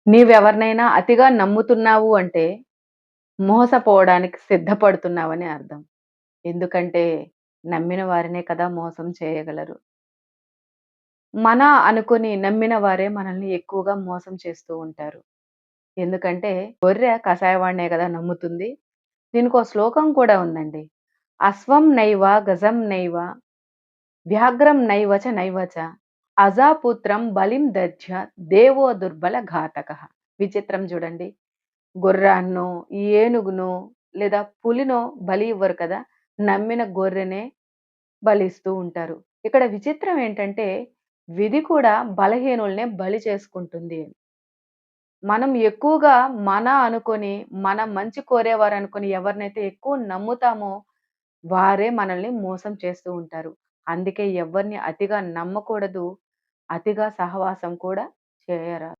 నీవెవరినైనా అతిగా నమ్ముతున్నావు అంటే, మోసపోవడానికి సిద్ధపడుతున్నావని అర్థం. ఎందుకంటే, నమ్మిన వారినే కదా మోసం చేయగలరు. మన అనుకుని నమ్మిన వారే మనల్ని ఎక్కువగా మోసం చేస్తూ ఉంటారు. ఎందుకంటే, గొర్రె కసాయవాడినే గదా నమ్ముతుంది. దీనికో శ్లోకం కూడా ఉందండి. అశ్వం నైవ గజం నైవ వ్యాఘ్రం నైవచ అజాపుత్రం బలిం దధ్య దేవో దుర్బల ఘాతకః. విచిత్రం చూడండి. గుర్రాన్నో, ఏనుగునో లేదా పులినో బలి ఇవ్వరు కదా! నమ్మిన గొర్రెనే బలిస్తూ ఉంటారు. ఇక్కడ విచిత్రం ఏంటంటే, విధి కూడా బలహీనుల్నే బలి చేసుకుంటుంది. మనం ఎక్కువగా మన అనుకోని, మన మంచి కోరేవారనుకోని ఎవరినైతే ఎక్కువ నమ్ముతామో, వారే మనల్ని మోసం చేస్తూ ఉంటారు. అందుకే ఎవ్వరిని అతిగా నమ్మకూడదు. అతిగా సహవాసం కూడా చేయరాదు.